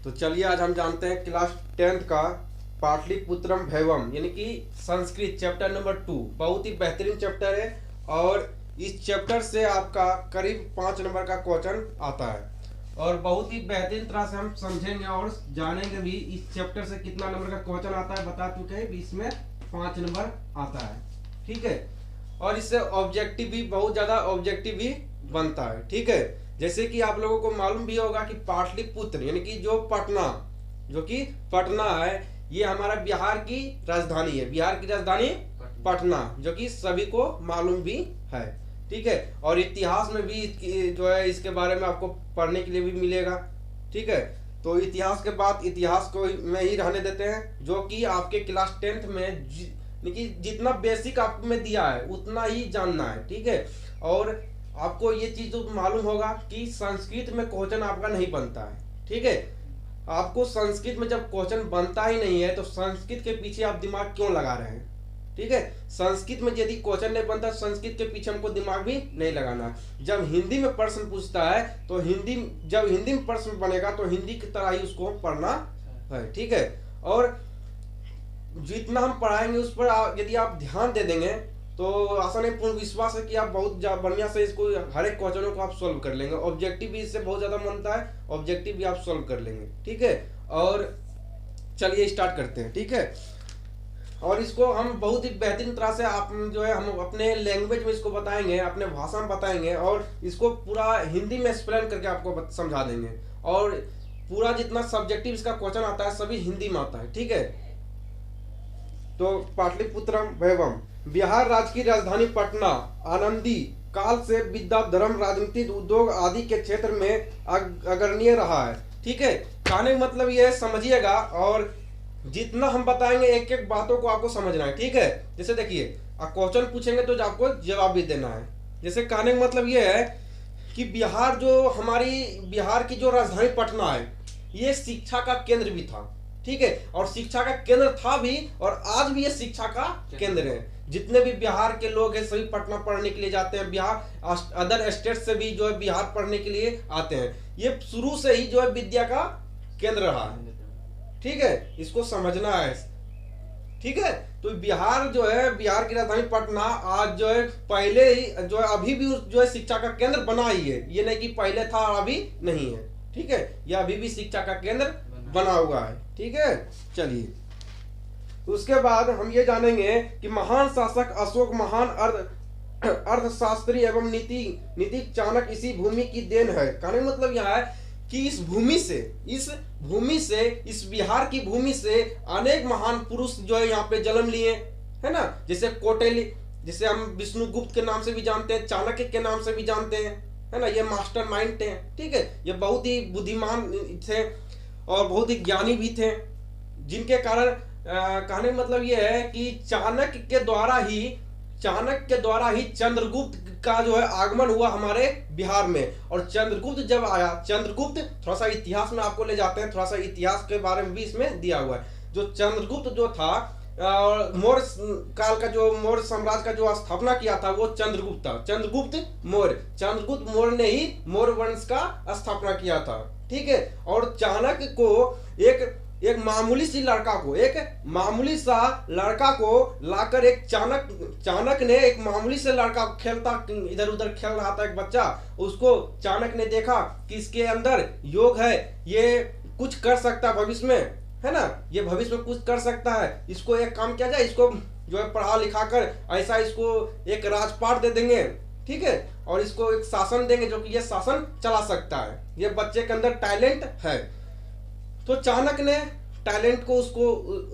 तो चलिए आज हम जानते हैं क्लास 10th का पाटलिपुत्रम भैवम यानी कि संस्कृत चैप्टर नंबर 2। बहुत ही बेहतरीन चैप्टर है और इस चैप्टर से आपका करीब 5 नंबर का क्वेश्चन आता है और बहुत ही बेहतरीन तरह से हम समझेंगे और जानेंगे भी इस चैप्टर से कितना नंबर का क्वेश्चन आता है। बता चुके हैं इसमें 5 नंबर आता है, ठीक है। और इससे ऑब्जेक्टिव भी बहुत ज्यादा ऑब्जेक्टिव भी बनता है, ठीक है। जैसे कि आप लोगों को मालूम भी होगा कि पाटलिपुत्र यानी कि जो कि पटना है, ये हमारा बिहार की राजधानी है। बिहार की राजधानी पटना, जो कि सभी को मालूम भी है, ठीक है। और इतिहास में भी जो है इसके बारे में आपको पढ़ने के लिए भी मिलेगा, ठीक है। तो इतिहास के बाद इतिहास को में ही रहने देते हैं, जो कि आपके क्लास 10th में जितना बेसिक आप में दिया है उतना ही जानना है, ठीक है। और आपको ये चीज तो मालूम होगा कि संस्कृत में क्वेश्चन आपका नहीं बनता है, ठीक है। आपको संस्कृत में जब क्वेश्चन बनता ही नहीं है तो संस्कृत के पीछे आप दिमाग क्यों लगा रहे हैं, ठीक है। संस्कृत में यदि क्वेश्चन नहीं बनता संस्कृत के पीछे हमको दिमाग भी नहीं लगाना। जब हिंदी में प्रश्न पूछता है तो जब हिंदी में प्रश्न बनेगा तो हिंदी की तरह ही उसको पढ़ना है, ठीक है। और जितना हम पढ़ाएंगे उस पर यदि आप ध्यान दे देंगे तो आशा नहीं पूर्ण विश्वास है कि आप बहुत बढ़िया से इसको हर एक क्वेश्चनों को आप सॉल्व कर लेंगे। ऑब्जेक्टिव भी इससे बहुत ज्यादा बनता है, ऑब्जेक्टिव भी आप सॉल्व कर लेंगे, ठीक है। और चलिए स्टार्ट करते हैं, ठीक है। और इसको हम बहुत ही बेहतरीन तरह से आप जो है हम अपने लैंग्वेज में इसको बताएंगे, अपने भाषा में बताएंगे और इसको पूरा हिंदी में एक्सप्लेन करके आपको समझा देंगे। और पूरा जितना सब्जेक्टिव इसका क्वेश्चन आता है सभी हिंदी में आता है, ठीक है। तो पाटलिपुत्रम वैभवम, बिहार राज्य की राजधानी पटना आनंदी काल से विद्या धर्म राजनीति उद्योग आदि के क्षेत्र में अग्रणीय रहा है, ठीक है। कहने का मतलब ये समझिएगा और जितना हम बताएंगे एक एक बातों को आपको समझना है, ठीक है। जैसे देखिए क्वेश्चन पूछेंगे तो आपको जवाब भी देना है। जैसे कहने का मतलब ये है कि बिहार की जो राजधानी पटना है ये शिक्षा का केंद्र भी था, ठीक है। और शिक्षा का केंद्र था भी और आज भी ये शिक्षा का केंद्र है। जितने भी बिहार के लोग हैं सभी पटना पढ़ने के लिए जाते हैं। बिहार अदर स्टेट से भी जो है बिहार पढ़ने के लिए आते हैं। ये शुरू से ही जो है विद्या का केंद्र रहा है, ठीक है। इसको समझना है, ठीक है। तो बिहार की राजधानी पटना आज जो है पहले ही जो है अभी भी जो है शिक्षा का केंद्र बना ही है। ये नहीं कि पहले था और अभी नहीं है, ठीक है। ये अभी भी शिक्षा का केंद्र बना हुआ है, ठीक है। चलिए उसके बाद हम ये जानेंगे कि महान शासक अशोक महान अर्थशास्त्री एवं नीति चाणक्य इसी भूमि की देन है। कहने का मतलब यह है कि इस बिहार की भूमि से अनेक महान पुरुष जो है यहाँ पे जन्म लिए, है ना। जैसे कौटिल्य, जिसे हम विष्णुगुप्त के नाम से भी जानते हैं, चाणक्य के नाम से भी जानते हैं, है ना। ये मास्टरमाइंड थे, ठीक है। ये बहुत ही बुद्धिमान थे और बहुत ही ज्ञानी भी थे, जिनके कारण कहने का मतलब ये है कि चाणक्य के द्वारा ही चंद्रगुप्त का जो है आगमन हुआ हमारे बिहार में। और चंद्रगुप्त जब आया, थोड़ा सा इतिहास में आपको ले जाते हैं, थोड़ा सा इतिहास के बारे में भी इसमें दिया हुआ है। जो चंद्रगुप्त जो था मौर्य काल का जो मौर्य साम्राज्य का जो स्थापना किया था वो चंद्रगुप्त था। चंद्रगुप्त मौर्य ने ही मौर्य वंश का स्थापना किया था, ठीक है। और चाणक्य को एक मामूली सा लड़का को लाकर एक चाणक्य ने एक मामूली से लड़का खेलता इधर उधर खेल रहा था एक बच्चा, उसको चाणक्य ने देखा कि इसके अंदर योग है, ये कुछ कर सकता है भविष्य में, है ना। ये भविष्य में कुछ कर सकता है। इसको एक काम किया जाए, इसको जो है पढ़ा लिखा कर ऐसा इसको एक राजपाट दे देंगे, ठीक है। और इसको एक शासन देंगे जो कि ये शासन चला सकता है। ये बच्चे के अंदर टैलेंट है। तो चाणक्य ने टैलेंट को उसको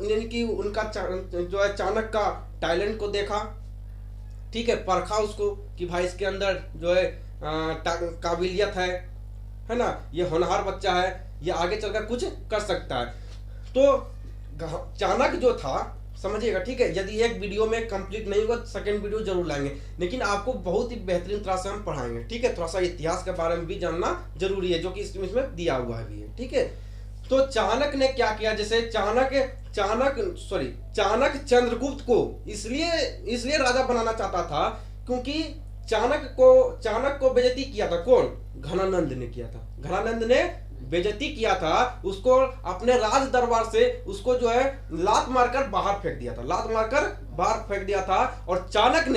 यानी कि उनका जो है चाणक्य का टैलेंट को देखा, ठीक है। परखा उसको कि भाई इसके अंदर जो है काबिलियत है ना, ये होनहार बच्चा है, ये आगे चलकर कुछ कर सकता है। तो चाणक्य जो था समझिएगा, ठीक है। यदि एक वीडियो में कंप्लीट नहीं होगा तो सेकंड वीडियो जरूर लाएंगे, लेकिन आपको बहुत ही बेहतरीन तरह से हम पढ़ाएंगे, ठीक है। थोड़ा सा इतिहास के बारे में भी जानना जरूरी है, जो कि इसमें दिया हुआ है भी है, ठीक है। तो चाणक्य ने क्या किया, जैसे चाणक्य चंद्रगुप्त को इसलिए राजा बनाना चाहता था क्योंकि चाणक्य को बेइज्जती किया था कौन, घनानंद ने किया था। घनानंद ने बेइज्जती किया था, उसको अपने राज दरबार से उसको जो है लात मारकर बाहर फेंक दिया था, लात मारकर बाहर फेंक दिया था। और चाणक्य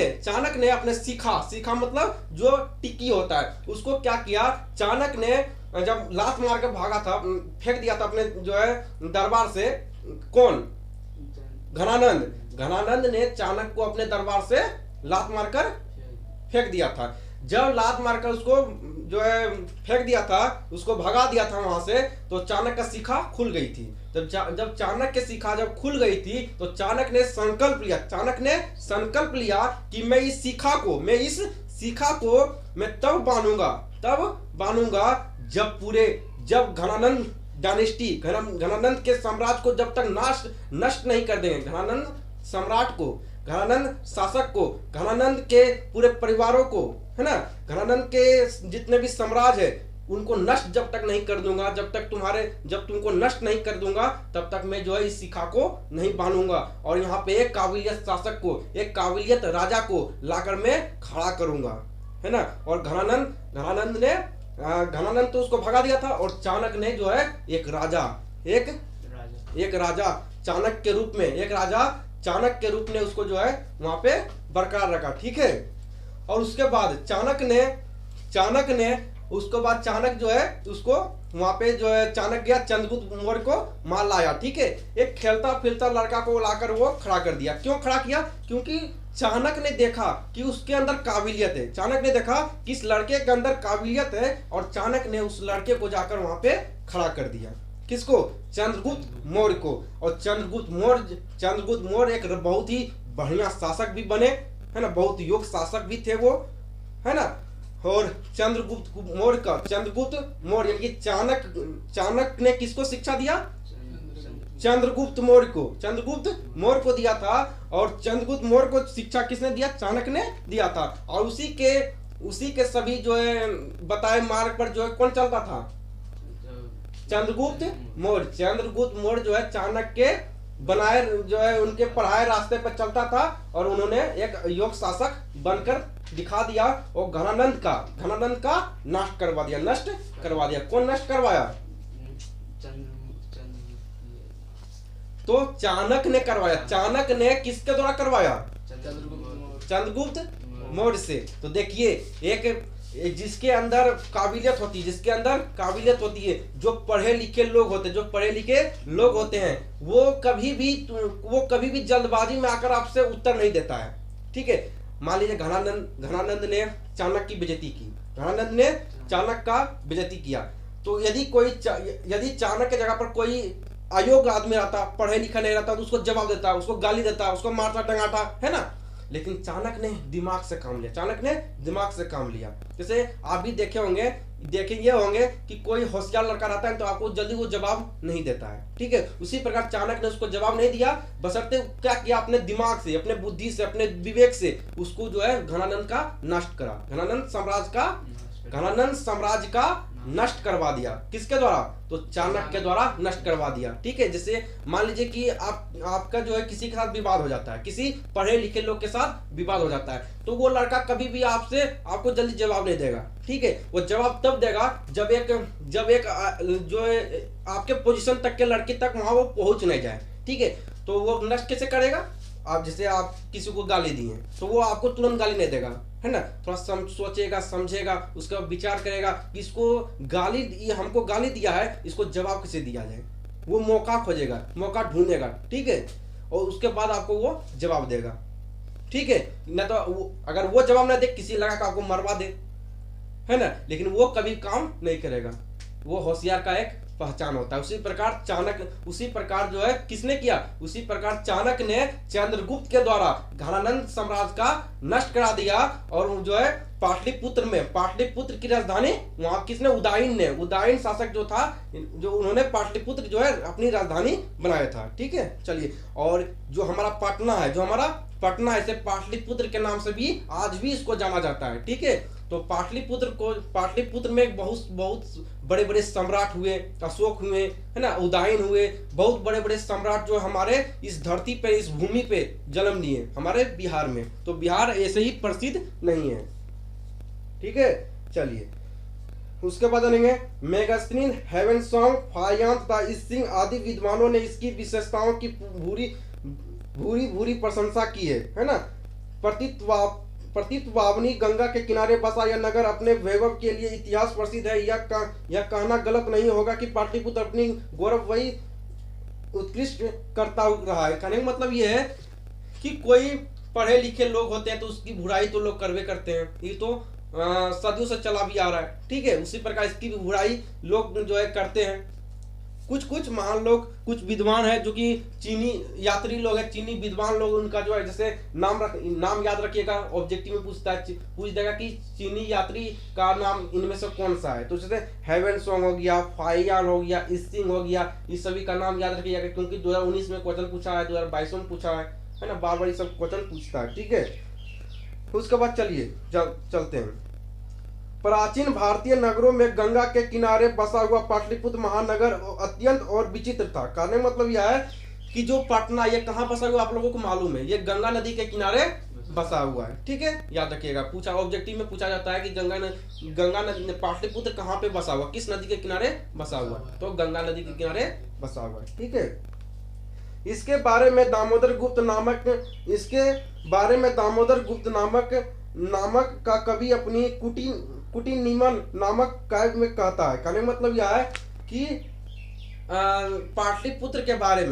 ने अपने सीखा मतलब जो टिकी होता है उसको क्या किया, चाणक्य ने जब लात मार कर भागा था, फेंक दिया था अपने जो है दरबार से, कौन, घनानंद ने चाणक्य को अपने दरबार से लात मारकर फेंक दिया था। जब लात मारकर उसको जो है फेंक दिया था, उसको भगा दिया था वहां से, तो चाणक्य का शिखा खुल गई थी। जब चाणक्य की शिखा जब खुल गई थी तो चाणक्य ने संकल्प लिया कि मैं इस शिखा को मैं तब बांधूंगा जब घनानंद डायनेस्टी, घनानंद के साम्राज्य को जब तक नष्ट नहीं कर देंगे, घनानंद शासक को, घनानंद के पूरे परिवारों को, है ना, घनानंद के जितने भी साम्राज्य है उनको नष्ट जब तक नहीं कर दूंगा, जब तुमको नष्ट नहीं कर दूंगा तब तक मैं जो है इस शिखा को नहीं बांधूंगा। और यहाँ पे एक काबिलियत शासक को, एक काबिलियत राजा को लाकर मैं खड़ा करूंगा, है ना। और घनानंद तो उसको भगा दिया था, और चाणक्य ने जो है एक राजा चाणक्य के रूप में उसको जो है वहां पे बरकरार रखा, ठीक है। और उसके बाद चाणक्य जो है उसको वहां पे जो है चाणक्य गया, चंद्रगुप्त मौर्य को मार लाया, ठीक है। एक खेलता फिरता लड़का को लाकर वो खड़ा कर दिया। क्यों खड़ा किया? क्योंकि चाणक्य ने देखा कि उसके अंदर काबिलियत है, चाणक्य ने देखा कि इस लड़के के अंदर काबिलियत है, और चाणक्य ने उस लड़के को जाकर वहां पे खड़ा कर दिया। किसको? चंद्रगुप्त मौर्य को। और चंद्रगुप्त मौर्य एक बहुत ही बढ़िया शासक भी बने, है ना, बहुत योग्य शासक भी थे वो, है ना। और चंद्रगुप्त मौर्य यानी कि चाणक्य ने किसको शिक्षा दिया? चंद्रगुप्त मौर्य को दिया था। और चंद्रगुप्त मौर्य को शिक्षा किसने दिया? चाणक्य ने दिया था। और उसी के सभी जो है बताए मार्ग पर जो है कौन चलता था? चंद्रगुप्त मौर्य जो है चाणक्य के बनाए जो है उनके पढ़ाए रास्ते पर चलता था, और उन्होंने एक योग्य शासक बनकर दिखा दिया, और घनानंद का नष्ट करवा दिया। कौन नष्ट करवाया? तो चाणक्य ने करवाया। चाणक्य ने किसके द्वारा करवाया? चंद्रगुप्त मौर्य से। तो देखिए, जिसके अंदर काबिलियत होती है, जो पढ़े लिखे लोग होते हैं, वो कभी भी जल्दबाजी में आकर आपसे उत्तर नहीं देता है, ठीक है। मान लीजिए घनानंद ने चाणक्य की बेइज्जती की, चाणक्य का बेइज्जती किया, तो यदि चाणक्य के जगह पर कोई अयोग्य आदमी रहता, पढ़े लिखा नहीं रहता, तो उसको जवाब देता, उसको गाली देता, उसको मारता टंगाता, है ना। लेकिन चाणक्य ने दिमाग से काम लिया। जैसे आप भी देखे होंगे कि कोई होशियार लड़का रहता है तो आपको जल्दी वो जवाब नहीं देता है, ठीक है। उसी प्रकार चाणक्य ने उसको जवाब नहीं दिया, बशर्ते क्या किया, अपने दिमाग से, अपने बुद्धि से, अपने विवेक से उसको जो है घनानंद का नष्ट करा, घनानंद साम्राज्य का नष्ट करवा दिया। किसके द्वारा? तो चाणक्य के द्वारा नष्ट करवा दिया, ठीक है। जैसे मान लीजिए कि आपका जो है किसी के साथ विवाद हो जाता है, किसी पढ़े लिखे लोग के साथ विवाद हो जाता है, तो वो लड़का कभी भी आपको जल्दी जवाब नहीं देगा, ठीक है। वो जवाब तब देगा जब एक जो है आपके पोजीशन तक के लड़के तक वहां वो पहुंच नहीं जाए, ठीक है। तो वो नष्ट कैसे करेगा? जैसे आप किसी को गाली दिए तो वो आपको तुरंत गाली नहीं देगा, है ना। थोड़ा सोचेगा, समझेगा, उसका विचार करेगा कि हमको गाली दिया है, इसको जवाब कैसे दिया जाए। वो मौका खोजेगा, मौका ढूंढेगा, ठीक है, और उसके बाद आपको वो जवाब देगा, ठीक है। न तो अगर वो जवाब ना दे, किसी लगा का आपको मरवा दे, है ना, लेकिन वो कभी काम नहीं करेगा। वो होशियार का एक पहचान होता है। उसी प्रकार जो है किसने किया? उसी प्रकार चाणक्य ने चंद्रगुप्त के द्वारा घनानंद साम्राज्य का नष्ट करा दिया, और जो है पाटलिपुत्र की राजधानी वहां किसने? उदयन शासक जो था, जो उन्होंने पाटलिपुत्र जो है अपनी राजधानी बनाया था, ठीक है। चलिए, और जो हमारा पटना है, इसे पाटलिपुत्र के नाम से भी आज भी इसको जाना जाता है, ठीक है। तो पाटलिपुत्र में बहुत बड़े बड़े सम्राट हुए, अशोक हुए, है ना, उदयन हुए, बहुत बड़े बड़े सम्राट जो हमारे इस धरती पे, इस भूमि पे जन्म लिए हमारे बिहार में। तो बिहार ऐसे ही प्रसिद्ध नहीं है, ठीक है। चलिए, उसके बाद जानेंगे मेगास्टीन, हेवेनसॉन्ग, फायांग तथा इसिंग आदि विद्वानों ने इसकी विशेषताओं की भूरी भूरी भूरी प्रशंसा की है ना। प्रतीतवावनी गंगा के किनारे बसा यह नगर अपने वैभव के लिए इतिहास प्रसिद्ध है। यह कहना गलत नहीं होगा कि पाटलिपुत्र अपनी गौरवमयी उत्कृष्ट करता रहा है। कहने का मतलब यह है कि कोई पढ़े लिखे लोग होते हैं तो उसकी बुराई तो लोग करवे करते हैं, ये तो सदियों से चला भी आ रहा है, ठीक है। उसी प्रकार इसकी भी बुराई लोग जो है करते हैं। कुछ महान लोग, कुछ विद्वान है जो कि चीनी यात्री लोग हैं, चीनी विद्वान लोग, उनका जो है जैसे नाम याद रखिएगा, ऑब्जेक्टिव में पूछ देगा कि चीनी यात्री का नाम इनमें से कौन सा है। तो जैसे हेवेनसॉन्ग हो गया, फाइयान हो गया, इसिंग हो गया, इस सभी का नाम याद रखिएगा क्योंकि 2019 में क्वेश्चन पूछा है, 2022 में पूछा है ना, बार बार ये सब क्वेश्चन पूछता है, ठीक है। उसके बाद चलिए चलते हैं। प्राचीन भारतीय नगरों में गंगा के किनारे बसा हुआ पाटलिपुत्र महानगर अत्यंत और विचित्र था। कहने का मतलब यह है कि जो पटना, ये कहाँ बसा हुआ आप लोगों को मालूम है, ये गंगा नदी के किनारे बसा हुआ है, ठीक है। याद रखिएगा, पूछा ऑब्जेक्टिव में पूछा जाता है कि गंगा नदी पाटलिपुत्र कहाँ पे बसा हुआ, किस नदी के किनारे बसा हुआ, तो गंगा नदी के किनारे बसा हुआ है, ठीक है। इसके बारे में दामोदर गुप्त नामक का कवि अपनी कुटी नीमन नामक काव्य में कहता है। कहने का मतलब यह है कि पाटलिपुत्र के बारे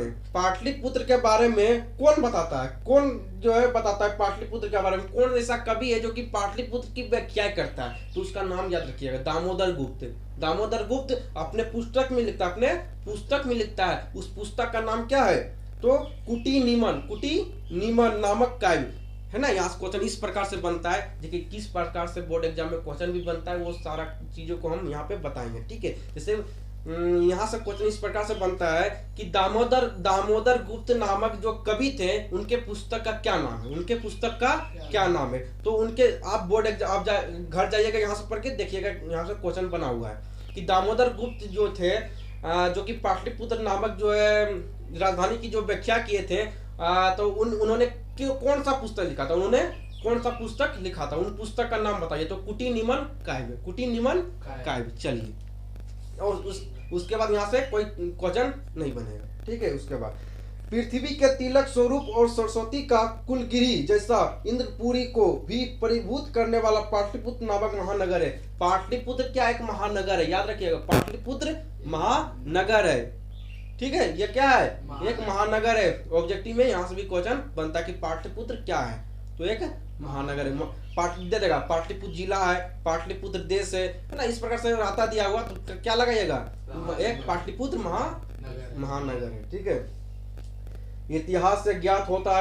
में कौन बताता है, कौन जो है बताता है पाटलिपुत्र के बारे में, कौन ऐसा कवि है जो कि पाटलिपुत्र की व्याख्या करता है, तो उसका नाम याद रखिएगा, दामोदर गुप्त अपने पुस्तक में लिखता है। उस पुस्तक का नाम क्या है, तो कुटी नीमन नामक काव्य है ना। यहाँ से क्वेश्चन इस प्रकार से बनता है, देखिए किस प्रकार से बोर्ड एग्जाम में क्वेश्चन भी बनता है, वो सारा चीजों को हम यहाँ पे बताएंगे, ठीक है। जैसे यहाँ से क्वेश्चन इस प्रकार से बनता है कि दामोदर गुप्त नामक जो कवि थे, उनके पुस्तक का क्या नाम है, तो उनके आप बोर्ड एग्जाम घर जाइएगा, यहाँ से पढ़ के देखिएगा, यहाँ से क्वेश्चन बना हुआ है कि दामोदर गुप्त जो थे, जो कि पाटलिपुत्र नामक जो है राजधानी की जो व्याख्या किए थे, तो उन्होंने कौन सा पुस्तक लिखा था, उन पुस्तक का नाम बताइए, तो कुटी नीमन काव्य। चलिए, और उसके बाद यहाँ से कोई क्वेश्चन नहीं बनेगा, ठीक है। उसके बाद पृथ्वी के तिलक स्वरूप और सरस्वती का कुलगिरी जैसा इंद्रपुरी को भी परिभूत करने वाला पाटलिपुत्र नामक महानगर है। पाटलिपुत्र क्या एक महानगर है, याद रखिएगा, पाटलिपुत्र महानगर है, ठीक है। ये क्या है, एक महानगर है। ऑब्जेक्टिव में यहाँ से भी क्वेश्चन बनता है कि पाटलिपुत्र क्या है, तो एक महानगर है। दे देगा पाटलिपुत्र जिला है, पाटलिपुत्र देश है ना, इस प्रकार से रास्ता दिया हुआ, तो क्या लगाइएगा, एक पाटलिपुत्र महानगर है, ठीक है। इतिहास से ज्ञात होता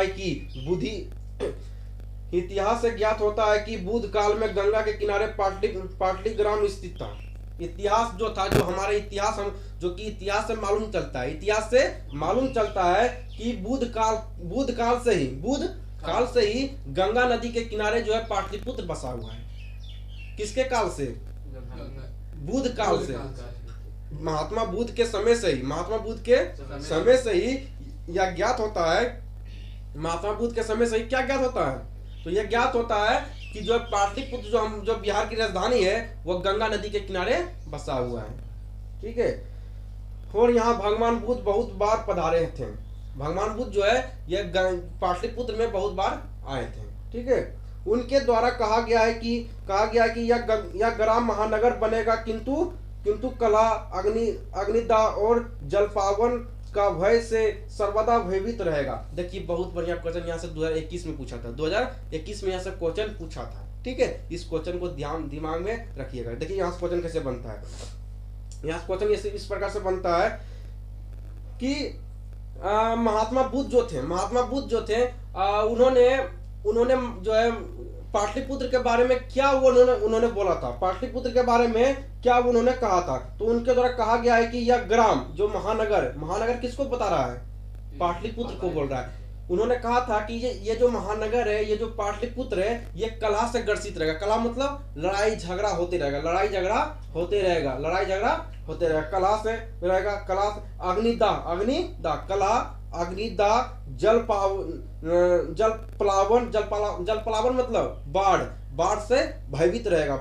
है कि बुद्ध काल में गंगा के किनारे पाटली ग्राम स्थित था। इतिहास जो था, जो हमारे इतिहास इतिहास से मालूम चलता है कि बुद्ध काल से ही गंगा नदी के किनारे जो है पाटलिपुत्र बसा हुआ है। किसके काल से, बुद्ध काल से, महात्मा बुद्ध के समय से ही यह ज्ञात होता है, महात्मा बुद्ध के समय से ही क्या ज्ञात होता है, तो यह ज्ञात होता है कि जो पाटलिपुत्र जो बिहार की राजधानी है, वो गंगा नदी के किनारे बसा हुआ है, ठीक है। और यहाँ भगवान बुद्ध बहुत बार पधारे थे। भगवान बुद्ध जो है ये पाटलिपुत्र में बहुत बार आए थे, ठीक है। उनके द्वारा कहा गया है कि यह ग्राम महानगर बनेगा, किंतु कला, अग्निदाह और जलपावन का भय से सर्वदा भयभीत रहेगा। देखिए बहुत बढ़िया क्वेश्चन यहाँ से 2021 में पूछा था, 2021 में यहाँ से क्वेश्चन पूछा था, ठीक है। इस क्वेश्चन को दिमाग में रखिएगा। देखिए यहाँ से क्वेश्चन कैसे बनता है, यहाँ से क्वेश्चन इस प्रकार से बनता है कि महात्मा बुद्ध जो थे उन्होंने जो है पाटलिपुत्र के बारे में क्या उन्होंने बोला था, पाटलिपुत्र के बारे में क्या उन्होंने कहा था, तो उनके द्वारा कहा गया है कि यह ग्राम जो महानगर किसको बता रहा है, पाटलिपुत्र को बोल रहा है। उन्होंने कहा था कि ये जो महानगर है, ये जो पाटलिपुत्र है, ये कला से ग्रसित रहेगा। कला मतलब लड़ाई झगड़ा होते रहेगा, कला से रहेगा, कला से अग्निदाह कला, अग्निदाह, जल प्लावन मतलब बाढ़ से भयभीत रहेगा,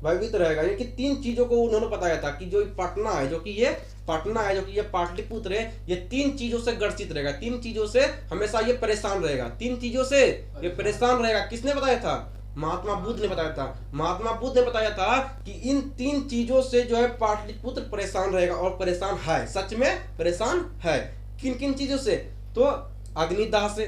भयभीत रहेगा। यानी कि 3 चीजों को उन्होंने बताया था कि जो पटना है, जो कि ये पटना है, जो कि ये पाटलिपुत्र है, ये 3 चीजों से ग्रसित रहेगा, 3 चीजों से हमेशा ये परेशान रहेगा, 3 चीजों से ये परेशान रहेगा। किसने बताया था? महात्मा बुद्ध ने बताया था। महात्मा बुद्ध ने बताया था कि इन 3 चीजों से जो है पाटलिपुत्र परेशान रहेगा, और परेशान है, सच में परेशान है। किन किन चीजों से? तो अग्निदाह से,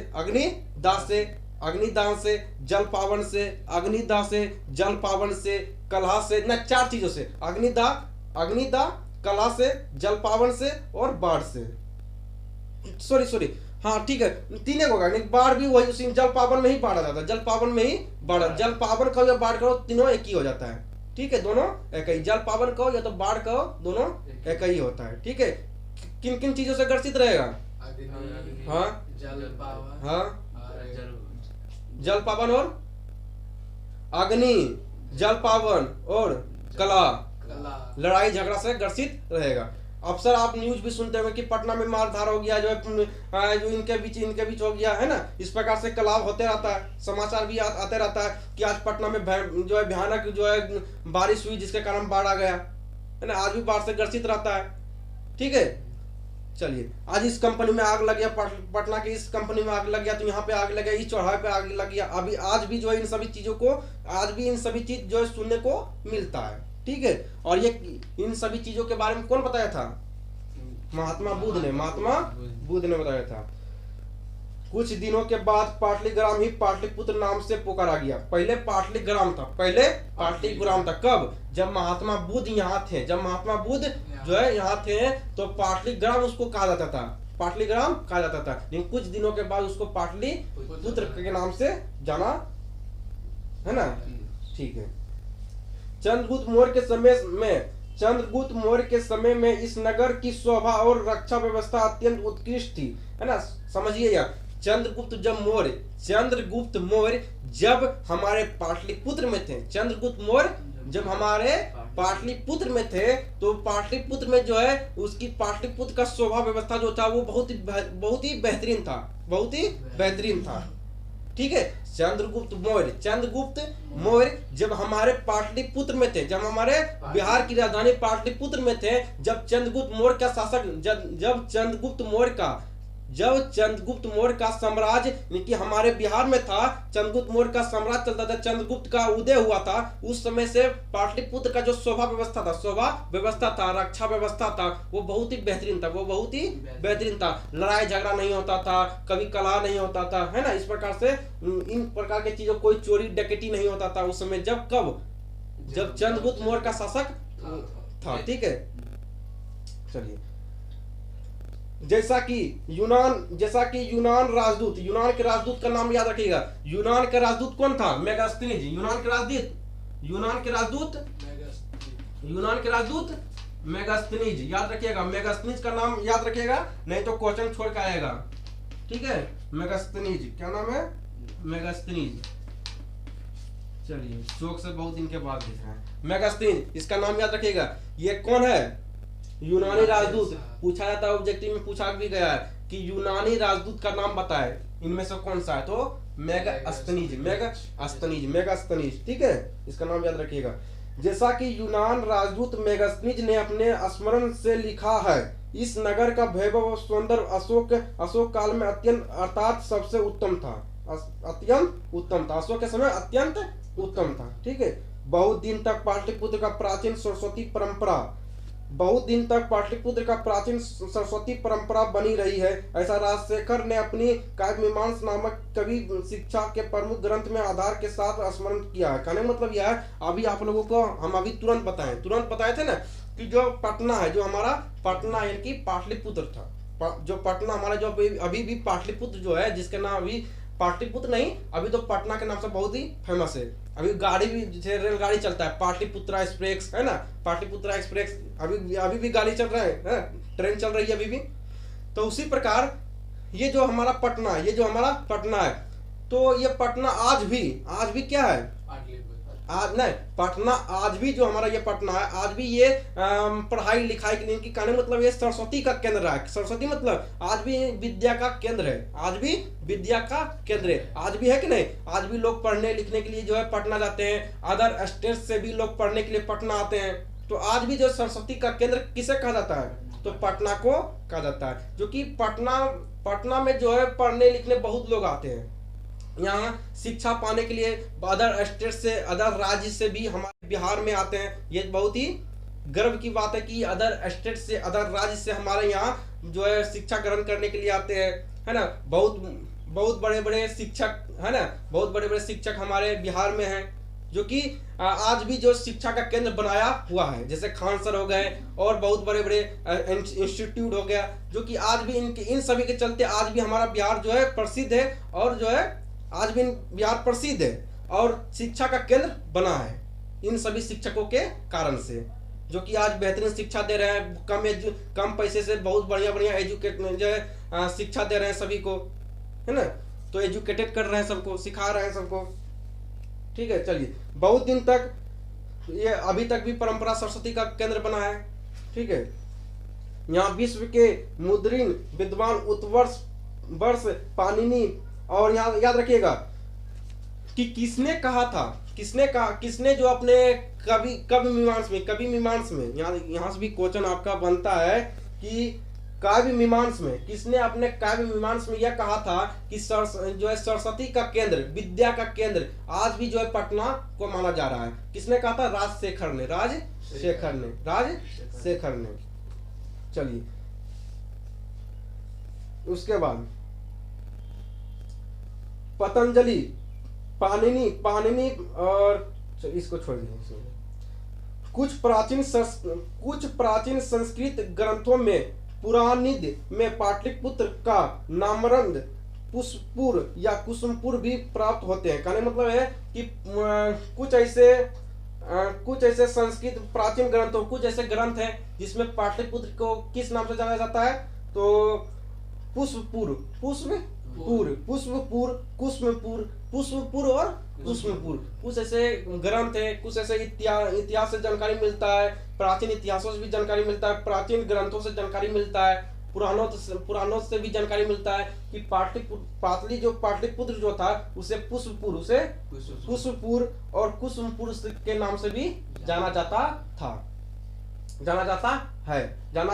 अग्निदाह से, जल पावन से, अग्निदाह से, जल पावन से, कलह से, न 4 चीजों से, अग्निदाह, कलह से, जल पावन से और बाढ़ से। सॉरी, हाँ ठीक है, 3 होगा। बाढ़ भी वही उसी जल पावन में ही बाढ़ आ जाता है, जल पावन में ही बाढ़, जल पावन कहो या बाढ़ कहो, तीनों एक ही हो जाता है। ठीक है, दोनों एक ही, जल पावन कहो या तो बाढ़ कहो, दोनों एक ही होता है। ठीक है, किन किन चीजों से ग्रसित रहेगा? हाँ, जल पावन और अग्नि, जल पावन और कला, लड़ाई झगड़ा से ग्रसित रहेगा। अक्सर आप न्यूज भी सुनते होंगे कि पटना में मारधाड़ हो गया, जो इनके बीच हो गया है ना। इस प्रकार से कलाव होते रहता है, समाचार भी आते रहता है कि आज पटना में जो है भयानक जो है बारिश हुई, जिसके कारण बाढ़ आ गया है ना। आज भी बाढ़ से ग्रसित रहता है। ठीक है, चलिए, आज इस कंपनी में आग लग गया, पटना की इस कंपनी में आग लग गया, तो यहाँ पे आग लग गया, इस चौराहे पे आग लग गया। अभी आज भी जो है इन सभी चीजों को, आज भी इन सभी चीज जो है सुनने को मिलता है। ठीक है, और ये इन सभी चीजों के बारे में कौन बताया था? महात्मा बुद्ध ने बताया था। कुछ दिनों के बाद पाटलीग्राम ही पाटलिपुत्र नाम से पुकारा गया। पहले पाटलीग्राम था। कब? जब महात्मा बुद्ध यहाँ थे, जो है यहाँ थे, तो पाटलीग्राम उसको कहा जाता था। लेकिन कुछ दिनों के बाद उसको पाटलिपुत्र के नाम से जाना, है ना। ठीक है, चंद्रगुप्त मौर्य के समय में इस नगर की शोभा और रक्षा व्यवस्था अत्यंत उत्कृष्ट थी, है ना। समझिए, चंद्रगुप्त मौर्य जब हमारे पाटलिपुत्र में थे, जब हमारे पाटलिपुत्र में थे, तो पाटलिपुत्र में जो है उसकी पाटलिपुत्र का शोभा व्यवस्था जो था वो बहुत ही बेहतरीन था। ठीक है, चंद्रगुप्त मौर्य जब हमारे पाटलिपुत्र में थे, जब हमारे बिहार की राजधानी पाटलिपुत्र में थे, जब चंद्रगुप्त मौर्य का शासक, जब चंद्रगुप्त मौर्य का साम्राज्य कि हमारे बिहार में था, चंद्रगुप्त मौर्य का साम्राज्य चलता था, चंद्रगुप्त का उदय हुआ था, उस समय से पाटलिपुत्र का जो शोभा व्यवस्था था, रक्षा व्यवस्था था, वो बहुत ही बेहतरीन था। लड़ाई झगड़ा नहीं होता था, कभी कलह नहीं होता था, है ना। इस प्रकार से इन प्रकार की चीजों, कोई चोरी डकैती नहीं होता था उस समय। जब चंद्रगुप्त मौर्य का शासक था। ठीक है, चलिए, जैसा कि यूनान के राजदूत का नाम याद रखिएगा। यूनान के राजदूत कौन था? मेगास्थनीज। यूनान के राजदूत मेगास्थनीज, याद रखिएगा। मेगास्थनीज का नाम याद रखिएगा, नहीं तो क्वेश्चन छोड़ के आएगा। ठीक है, मेगास्थनीज, क्या नाम है? मेगास्थनीज। चलिए, शोक से बहुत दिन के बाद देख रहे हैं। मेगास्थनीज, इसका नाम याद रखिएगा। ये कौन है? यूनानी राजदूत। पूछा जाता है, ऑब्जेक्टिव में पूछा भी गया है कि यूनानी राजदूत का नाम बताए, इनमें से कौन सा है? तो मेगास्थनीज। ठीक है, इसका नाम याद रखिएगा। जैसा कि यूनान राजदूत मेगास्थनीज ने अपने स्मरण से लिखा है, इस नगर का वैभव और सौंदर्य अशोक काल में अर्थात सबसे उत्तम था। अशोक के समय अत्यंत उत्तम था। ठीक है, बहुत दिन तक पाटलिपुत्र का प्राचीन सरस्वती परंपरा बनी रही है। ऐसा राजशेखर ने अपनी काव्यमीमांस नामक कवि शिक्षा के प्रमुख ग्रंथ में आधार के साथ स्मरण किया है। कहने का मतलब यह है, अभी आप लोगों को हम अभी तुरंत बताए थे ना कि जो पटना है, जो हमारा पटना यानी कि पाटलिपुत्र था, जो पटना हमारा जो अभी भी पाटलिपुत्र जो है, जिसके नाम अभी पाटलिपुत्र नहीं, अभी तो पटना के नाम से बहुत ही फेमस है। अभी गाड़ी भी, जैसे रेलगाड़ी चलता है, पाटलिपुत्रा एक्सप्रेस, है ना। पाटलिपुत्रा एक्सप्रेस अभी भी गाड़ी चल रहा है, ट्रेन चल रही है अभी भी। तो उसी प्रकार ये जो हमारा पटना है, तो ये पटना आज भी क्या है? आज नहीं, पटना आज भी जो हमारा ये पटना है, आज भी ये पढ़ाई लिखाई के लिए इनकी कहने मतलब ये सरस्वती का केंद्र है। सरस्वती मतलब आज भी विद्या का केंद्र है, आज भी विद्या का केंद्र है, आज भी है कि नहीं। आज भी लोग पढ़ने लिखने के लिए जो है पटना जाते हैं, अदर स्टेट से भी लोग पढ़ने के लिए पटना आते हैं। तो आज भी जो सरस्वती का केंद्र किसे कहा जाता है, तो पटना को कहा जाता है। जो कि पटना में जो है पढ़ने लिखने बहुत लोग आते हैं, यहाँ शिक्षा पाने के लिए अदर स्टेट से, अदर राज्य से भी हमारे बिहार में आते हैं। ये बहुत ही गर्व की बात है कि अदर स्टेट से, अदर राज्य से हमारे यहाँ जो है शिक्षा ग्रहण करने के लिए आते हैं, है ना। बहुत बड़े बड़े शिक्षक, है ना, बहुत बड़े बड़े शिक्षक हमारे बिहार में हैं, जो कि आज भी जो शिक्षा का केंद्र बनाया हुआ है। जैसे खान सर हो गए और बहुत बड़े बड़े इंस्टीट्यूट हो गया, जो कि आज भी इन सभी के चलते आज भी हमारा बिहार जो है प्रसिद्ध है, और जो है आज भी बिहार प्रसिद्ध है और शिक्षा का केंद्र बना है इन सभी शिक्षकों के कारण से, जो कि आज बेहतरीन शिक्षा दे रहे हैं। कम पैसे से बहुत बढ़िया एजुकेट जो है शिक्षा दे रहे हैं सभी को, है ना। तो एजुकेटेड कर रहे हैं सबको, सिखा रहे हैं सबको। ठीक है, चलिए। बहुत दिन तक ये अभी तक भी परंपरा सरस्वती का केंद्र बना है। ठीक है, यहाँ विश्व के मुद्रिन विद्वान उत्कर्ष पाणिनि, और यहाँ याद रखिएगा कि किसने कहा था, किसने जो अपने कवि मीमांस में यहाँ से भी क्वेश्चन आपका बनता है कि काव्य मीमांस में किसने अपने काव्य मीमांस में यह कहा था कि जो है सरस्वती का केंद्र, विद्या का केंद्र आज भी जो है पटना को माना जा रहा है। किसने कहा था? राजशेखर ने। चलिए, उसके बाद पतंजलि, पाणिनि और इसको छोड़ दीजिए। कुछ प्राचीन संस्कृत ग्रंथों में पुराणिद में पाटलिपुत्र का नामरंद पुष्पुर या कुसुमपुर भी प्राप्त होते हैं। कहने मतलब है कि कुछ ऐसे संस्कृत प्राचीन ग्रंथों, कुछ ऐसे ग्रंथ हैं जिसमें पाटलिपुत्र को किस नाम से जाना जाता है? तो पुष्पपुर और कुसुमपुर। कुछ ऐसे ग्रंथ है, कुछ ऐसे इतिहास से जानकारी मिलता है, प्राचीन इतिहासों से भी जानकारी मिलता है, प्राचीन ग्रंथों से जानकारी मिलता है, पुराणों से भी जानकारी मिलता है कि पाटलिपुत्र जो था उसे पुष्पपुर और कुसुमपुर के नाम से भी जाना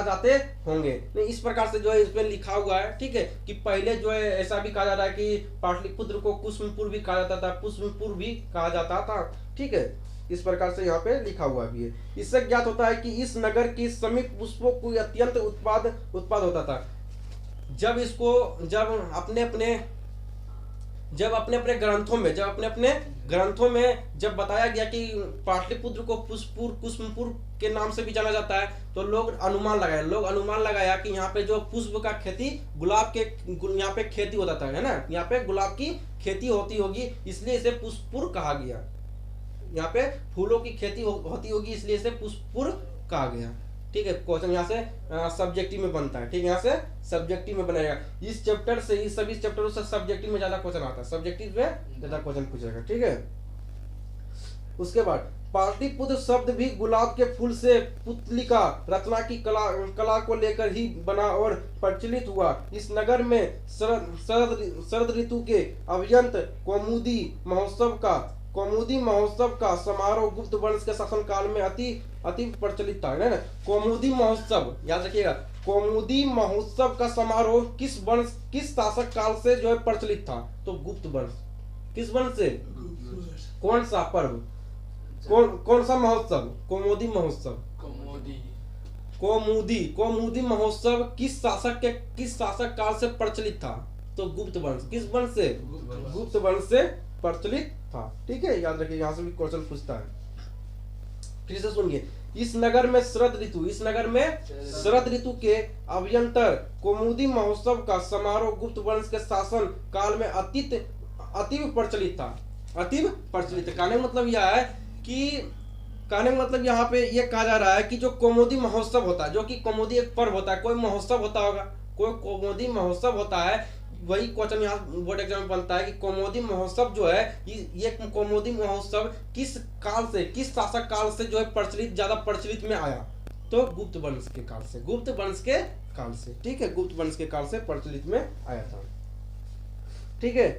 जाते होंगे। नहीं, इस प्रकार से जो है इसमें लिखा हुआ है। ठीक है, कि पहले जो है ऐसा भी कहा जाता है कि पाटलिपुत्र को कुसुमपुर भी कहा जाता था, पुष्पपुर भी कहा जाता था। ठीक है, इस प्रकार से यहाँ पे लिखा हुआ भी है। इससे ज्ञात होता है कि इस नगर की समीप पुष्पों को अत्यंत उत्पाद होता था। जब अपने अपने ग्रंथों में जब बताया गया कि पाटलिपुत्र को पुष्पपुर कुसुमपुर के नाम से भी जाना जाता है, तो लोग अनुमान लगाया कि यहाँ पे जो पुष्प का खेती, गुलाब के यहाँ पे खेती होता था, है ना, यहाँ पे गुलाब की खेती होती होगी, इसलिए इसे पुष्पपुर कहा गया। यहाँ पे फूलों की खेती होती होगी, इसलिए इसे पुष्पपुर कहा गया। ठीक है, क्वेश्चन यहाँ से सब्जेक्टिव में बनता है। ठीक है, यहाँ से सब्जेक्टिव में बनेगा। इस चैप्टर से, इस सभी चैप्टरों से सब्जेक्टिव में ज्यादा क्वेश्चन आता है, सब्जेक्टिव में ज्यादा क्वेश्चन पूछेगा। ठीक है, उसके बाद पाटलिपुत्र शब्द भी गुलाब के फूल से पुतलिका रचना की कला को लेकर ही बना और प्रचलित हुआ। इस नगर में शरद ऋतु के अभ्यंत कौमुदी महोत्सव का समारोह गुप्त वंश के शासन काल में अति प्रचलित था। है ना, कौमुदी महोत्सव याद रखिएगा। कौमुदी महोत्सव का समारोह किस शासक काल से जो है प्रचलित था? तो गुप्त वंश। किस वंश से? कौन सा पर्व, कौन सा महोत्सव? कौमुदी महोत्सव। कौमुदी महोत्सव किस शासक काल से प्रचलित था? तो गुप्त वंश। किस वंश से? गुप्त वंश से प्रचलित था। ठीक है, याद रखिए, यहाँ से भी क्वेश्चन पूछता है। फिर से सुनिए। इस नगर में शरद ऋतु के अभ्यंतर कौमुदी महोत्सव का समारोह गुप्त वंश के शासन काल में अतीव प्रचलित था। कहने का मतलब यह है कि यहाँ पे ये कहा जा रहा है कि जो कौमुदी महोत्सव होता है, जो कि कौमुदी एक पर्व होता है, कोई महोत्सव होता होगा, कोई कौमुदी महोत्सव होता है, वही क्वेश्चन यहाँ बोर्ड एग्जाम में बनता है कि कौमुदी महोत्सव जो है ये कौमुदी महोत्सव किस काल से, किस शासक काल से जो है प्रचलित, ज्यादा प्रचलित में आया? तो गुप्त वंश के काल से, गुप्त वंश के काल से, ठीक है, गुप्त वंश के काल से प्रचलित में आया था, ठीक है।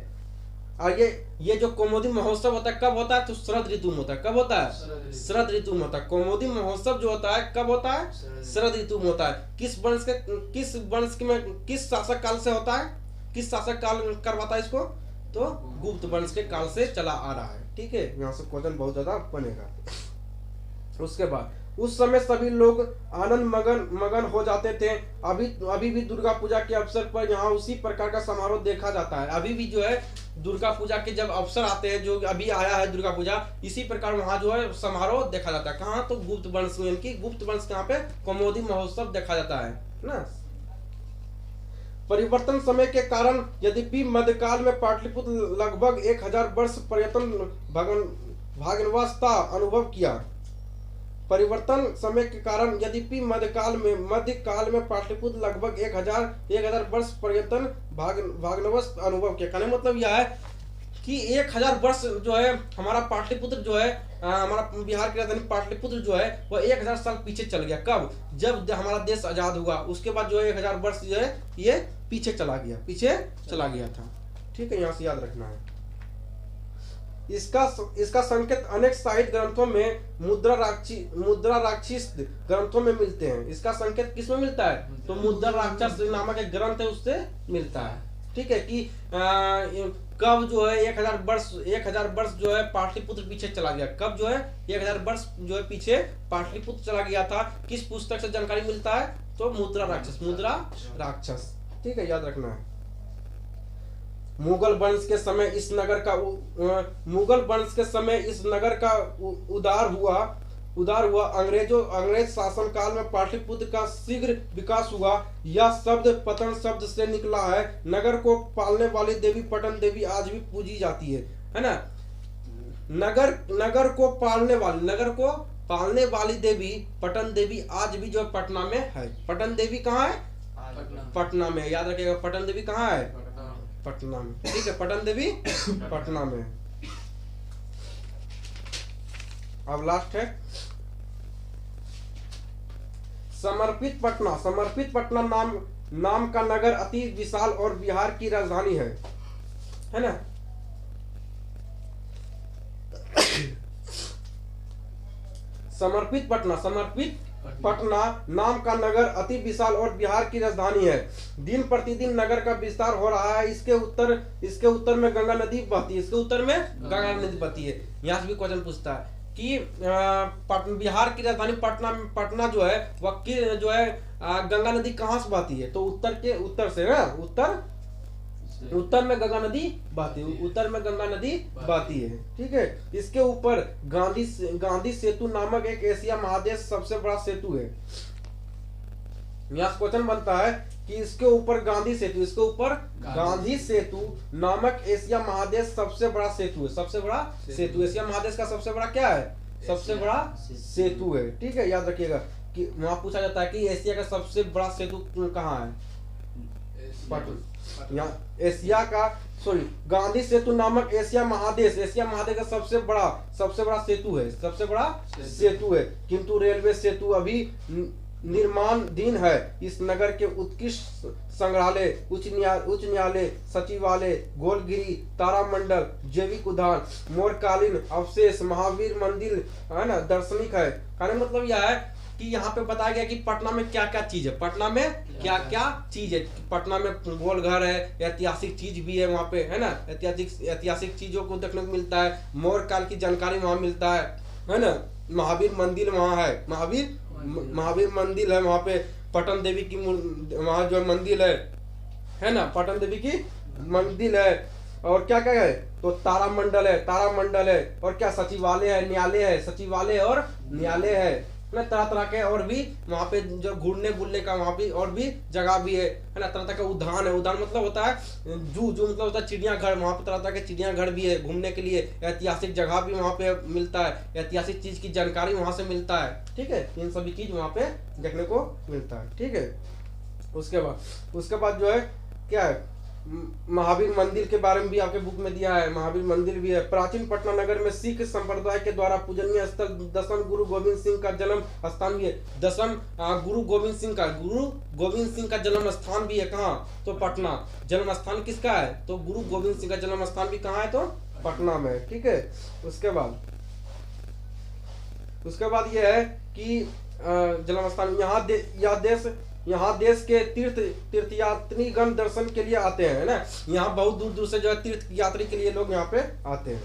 और ये जो कौमुदी महोत्सव होता है कब होता है? तो शरद ऋतु में होता है। कब होता है? शरद ऋतु में होता है। कौमुदी महोत्सव जो होता है कब होता है? शरद ऋतु में होता है। किस वंश में, किस शासक काल से होता है? किस शासक काल करवाता है इसको? तो गुप्त वंश के काल से चला आ रहा है, ठीक है। यहाँ से क्वेश्चन बहुत ज्यादा बनेगा। उसके बाद उस समय सभी लोग आनंद मगन हो जाते थे। अभी भी दुर्गा पूजा के अवसर पर यहाँ उसी प्रकार का समारोह देखा जाता है। अभी भी जो है दुर्गा पूजा के जब अवसर आते हैं, जो अभी आया है दुर्गा पूजा, इसी प्रकार वहाँ जो है समारोह देखा जाता है। कहाँ? तो गुप्त वंश में, इनकी गुप्त वंश यहाँ पे कौमुदी महोत्सव देखा जाता है ना। परिवर्तन समय के कारण यद्यपि मध्यकाल में पाटलिपुत्र लगभग 1000 वर्ष पर्यटन भागनवासता अनुभव किया। परिवर्तन समय के कारण यद्यपि मध्यकाल में पाटलिपुत्र लगभग 1000 वर्ष पर्यटन भागनवस्त अनुभव किया। कहने मतलब यह है कि 1000 वर्ष जो है हमारा पाटलिपुत्र जो है, हमारा बिहार की राजधानी पाटलिपुत्र जो है वह 1000 साल पीछे चल गया। कब? जब हमारा देश आजाद हुआ, उसके बाद जो है 1000 वर्ष जो है ये पीछे चला गया था, ठीक है। यहाँ से याद रखना है। इसका संकेत अनेक साहित्य ग्रंथों में मुद्रा राक्षस ग्रंथों में मिलते हैं। इसका संकेत किसमें मिलता है? तो मुद्रा राक्षस नामक एक ग्रंथ है, उससे मिलता है, ठीक है। कि कब जो है 1000 वर्ष जो है पाटलिपुत्र पीछे चला गया। कब जो है 1000 वर्ष जो है पीछे पाटलिपुत्र चला गया था। किस पुस्तक से जानकारी मिलता है? तो मुद्रा राक्षस, ठीक है, याद रखना है। मुगल वंश के समय इस नगर का उदार हुआ। अंग्रेज शासन काल में पाटलिपुत्र का शीघ्र विकास हुआ। यह शब्द पतन शब्द से निकला है। नगर को पालने वाली देवी पटन देवी आज भी पूजी जाती है ना। नगर को पालने वाली देवी पटन देवी आज भी जो पटना में है। पटन देवी कहाँ है? पटना में, याद रखिएगा। पटन देवी कहाँ है? पटना में, ठीक है। पटन देवी पटना में। अब लास्ट है समर्पित पटना नाम का नगर अति विशाल और बिहार की राजधानी है ना। समर्पित पटना नाम का नगर अति विशाल और बिहार की राजधानी है। दिन प्रतिदिन नगर का विस्तार हो रहा है। इसके उत्तर में गंगा नदी बहती है। यहाँ से भी क्वेश्चन पूछता है कि बिहार की राजधानी पटना जो है वह जो है गंगा नदी कहाँ से बहती है? तो उत्तर से ना, उत्तर में गंगा नदी बहती है, ठीक है। इसके ऊपर गांधी सेतु नामक एक एशिया महादेश सबसे बड़ा सेतु है। यहाँ क्वेश्चन बनता है कि इसके ऊपर गांधी सेतु नामक एशिया महादेश सबसे बड़ा सेतु है। एशिया महादेश का सबसे बड़ा क्या है? सबसे बड़ा सेतु है, ठीक है, याद रखिएगा। कि वहां पूछा जाता है कि एशिया का सबसे बड़ा सेतु कहाँ है? गांधी सेतु नामक एशिया महादेश का सबसे बड़ा सेतु है। किंतु रेलवे सेतु अभी निर्माणाधीन है। इस नगर के उत्कृष्ट संग्रहालय, उच्च न्यायालय, सचिवालय, गोलगिरी, तारामंडल, जैविक उद्यान, मोरकालीन अवशेष, महावीर मंदिर है ना, दार्शनिक है। कहने मतलब यह है कि यहाँ पे बताया गया कि पटना में क्या क्या चीज है। पटना में गोलघर है, ऐतिहासिक चीज भी है वहाँ पे, है ना। ऐतिहासिक चीजों को देखने को मिलता है। मौर्य काल की जानकारी वहाँ मिलता है ना। महावीर मंदिर वहाँ है, महावीर मंदिर है वहाँ पे। पटन देवी की वहाँ जो मंदिर है ना, पटन देवी की मंदिर है। और क्या क्या है? तो तारामंडल है और क्या सचिवालय और न्यायालय है ना। तरह तरह के और भी वहाँ पे जो घूमने बुलने का वहाँ पे और भी जगह भी है ना। तरह तरह का उद्यान है। उद्यान मतलब होता है जू मतलब होता है चिड़ियाघर। वहाँ पे तरह तरह के चिड़ियाघर भी है घूमने के लिए। ऐतिहासिक जगह भी वहाँ पे मिलता है। ऐतिहासिक चीज की जानकारी वहाँ से मिलता है, ठीक है। इन सभी चीज वहाँ पे देखने को मिलता है, ठीक है। उसके बाद जो है क्या है महावीर मंदिर के बारे में भी आपके बुक में दिया है, महावीर मंदिर भी है। प्राचीन पटना नगर में सिख संप्रदाय के द्वारा पूजनीय स्थल दसम गुरु गोविंद सिंह का जन्म स्थान भी है। दसम गुरु गोविंद सिंह का जन्म स्थान भी है कहाँ? तो पटना। जन्म स्थान किसका है? तो गुरु गोविंद सिंह का जन्म स्थान भी कहाँ है? तो पटना में। ठीक है। उसके बाद यह है कि जन्म स्थान यहाँ देश के तीर्थयात्री गण दर्शन के लिए आते हैं, है ना। यहाँ बहुत दूर दूर से जो है तीर्थ यात्री के लिए लोग यहाँ पे आते हैं।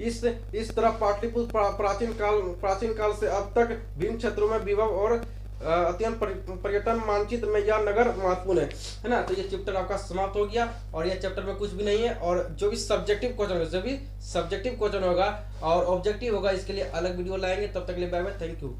इस तरह पाटलिपुत्र प्राचीन काल से अब तक विभिन्न क्षेत्रों में विभव और अत्यंत पर्यटन मानचित्र में यह नगर महत्वपूर्ण है ना। तो ये चैप्टर आपका समाप्त हो गया और ये चैप्टर में कुछ भी नहीं है। और जो भी सब्जेक्टिव क्वेश्चन होगा और ऑब्जेक्टिव होगा, इसके लिए अलग वीडियो लाएंगे। तब तक के लिए बाय बाय, थैंक यू।